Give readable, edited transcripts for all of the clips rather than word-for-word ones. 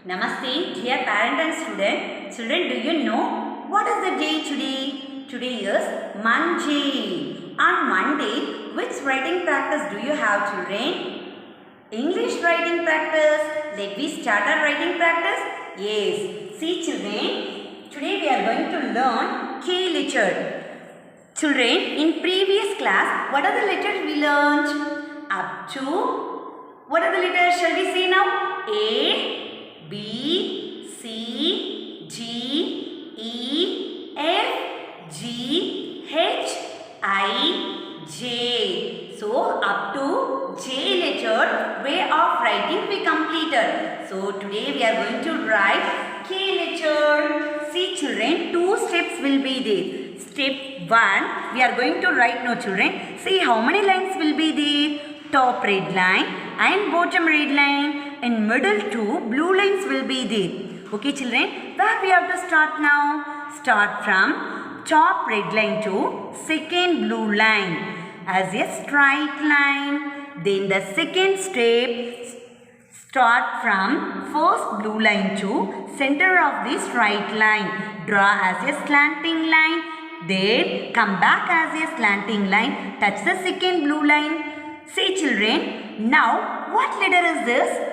Namaste, dear parent and student. Children, do you know what is the day today? Today is Monday. On Monday, which writing practice do you have, children? English writing practice. Let me start our writing practice. Yes. See, children, today we are going to learn K letter. Children, in previous class, what are the letters we learned? Up to, what are the letters shall we say now? A, B, C, G, E, F, G, H, I, J. So, up to J letter way of writing we completed. So, today we are going to write K letter. See, children, two steps will be there. Step 1, we are going to write now, children. See how many lines will be there. Top red line and bottom red line. In middle two blue lines will be there. Okay, children, where we have to start now? Start from top red line to second blue line as a straight line. Then the second step, start from first blue line to center of the straight line. Draw as a slanting line. Then come back as a slanting line. Touch the second blue line. See, children, now what letter is this?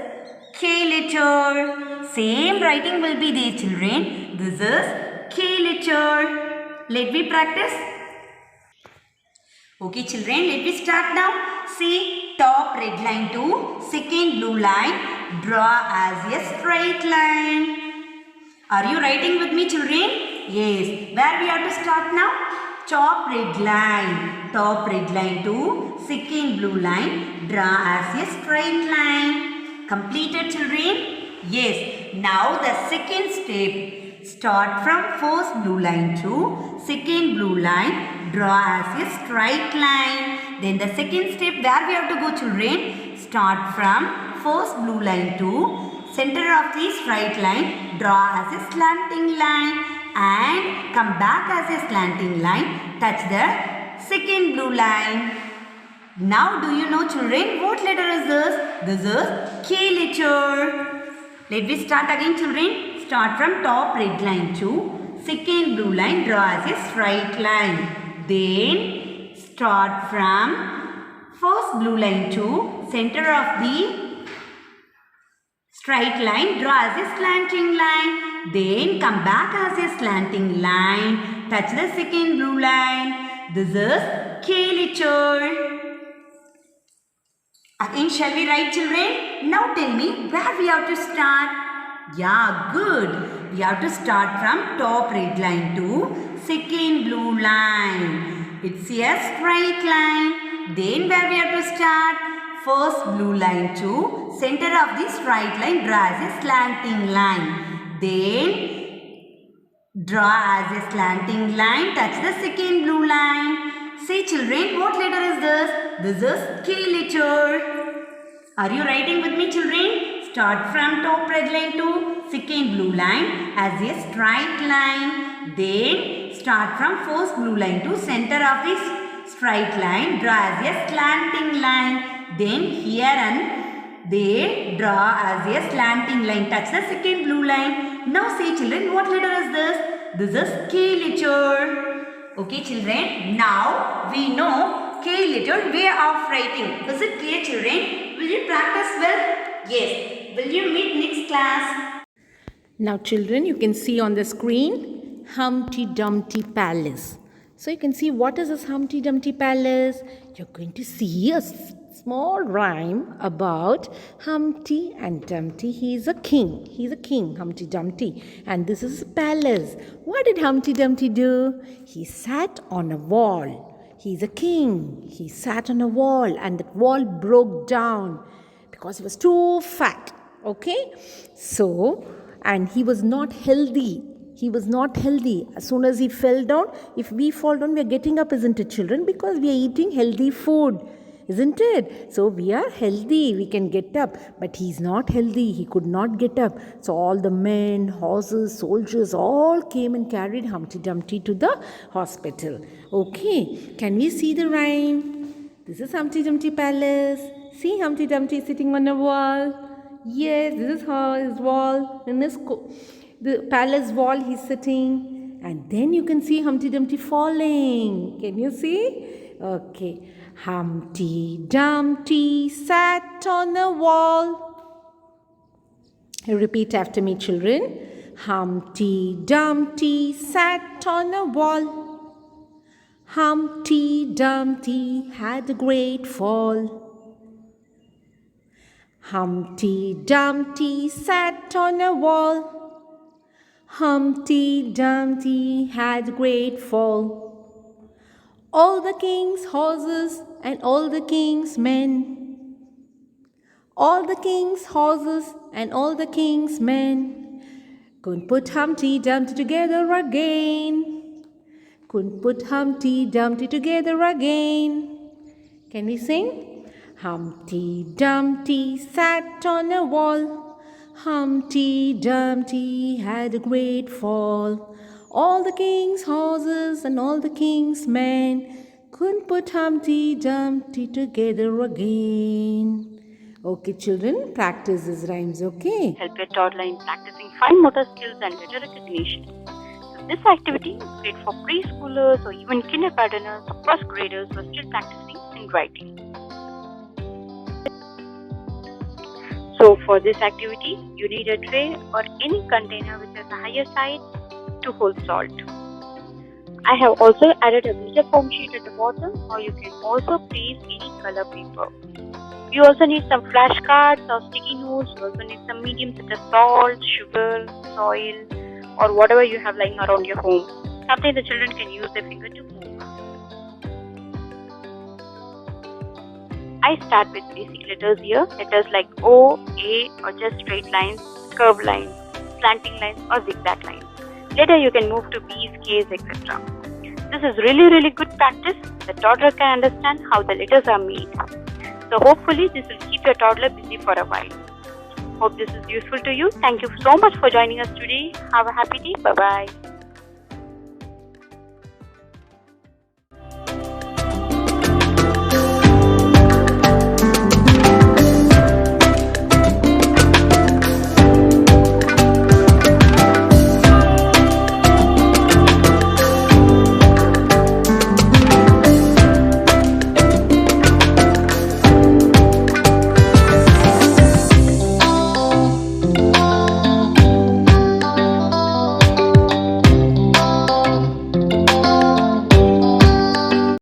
K letter. Same writing will be there, children. This is K letter. Let me practice. Okay, children, let me start now. See, top red line to second blue line. Draw as a straight line. Are you writing with me, children? Yes. Where we have to start now? Top red line to second blue line. Draw as a straight line. Completed, children? Yes. Now the second step. Start from first blue line to second blue line. Draw as a straight line. Then the second step, where we have to go, children? Start from first blue line to center of the straight line. Draw as a slanting line. And come back as a slanting line. Touch the second blue line. Now do you know, children, what letter is this? This is K letter. Let me start again, children. Start from top red line to second blue line. Draw as a straight line. Then start from first blue line to center of the straight line. Draw as a slanting line. Then come back as a slanting line. Touch the second blue line. This is K letter. Again, shall we write, children? Now tell me where we have to start. Yeah, good. We have to start from top red line to second blue line. It's a straight line. Then where we have to start? First blue line to center of the straight line. Draw as a slanting line. Then draw as a slanting line. Touch the second blue line. See, children, what letter is this? This is K letter. Are you writing with me, children? Start from top red line to second blue line as a straight line. Then start from first blue line to center of this straight line. Draw as a slanting line. Then here and there draw as a slanting line. Touch the second blue line. Now see, children, what letter is this? This is K letter. Okay, children, now we know K letter way of writing. Is it clear, children? Will you practice well? Yes. Will you meet next class? Now, children, you can see on the screen Humpty Dumpty Palace. So you can see what is this Humpty Dumpty Palace. You're going to see a small rhyme about Humpty and Dumpty. He's a king, Humpty Dumpty. And this is a palace. What did Humpty Dumpty do? He sat on a wall. He's a king. He sat on a wall and that wall broke down because he was too fat. Okay? So, and he was not healthy. As soon as he fell down, if we fall down, we are getting up, isn't it, children? Because we are eating healthy food. Isn't it? So we are healthy, we can get up. But he's not healthy, he could not get up. So all the men, horses, soldiers all came and carried Humpty Dumpty to the hospital. Okay, can we see the rhyme? This is Humpty Dumpty Palace. See Humpty Dumpty sitting on a wall. Yes, this is his wall. In the palace wall he's sitting. And then you can see Humpty Dumpty falling. Can you see? Okay. Humpty Dumpty sat on a wall. Repeat after me, children. Humpty Dumpty sat on a wall. Humpty Dumpty had a great fall. Humpty Dumpty sat on a wall. Humpty Dumpty had a great fall. All the king's horses and all the king's men, all the king's horses and all the king's men couldn't put Humpty Dumpty together again. Couldn't put Humpty Dumpty together again. Can we sing? Humpty Dumpty sat on a wall. Humpty Dumpty had a great fall. All the king's horses and all the king's men couldn't put Humpty Dumpty together again. Okay, children, practice these rhymes, okay? Help your toddler in practicing fine motor skills and letter recognition. So this activity is great for preschoolers or even kindergarteners or first graders who are still practicing in writing. So for this activity, you need a tray or any container which has a higher side to hold salt. I have also added a glitter foam sheet at the bottom, or you can also place any color paper. You also need some flashcards or sticky notes. You also need some mediums such as salt, sugar, soil, or whatever you have lying around your home. Something the children can use their finger to move. I start with basic letters here. Letters like O, A, or just straight lines, curved lines, slanting lines, or zigzag lines. Later you can move to B's, K's, etc. This is really good practice. The toddler can understand how the letters are made. So hopefully this will keep your toddler busy for a while. Hope this is useful to you. Thank you so much for joining us today. Have a happy day. Bye-bye.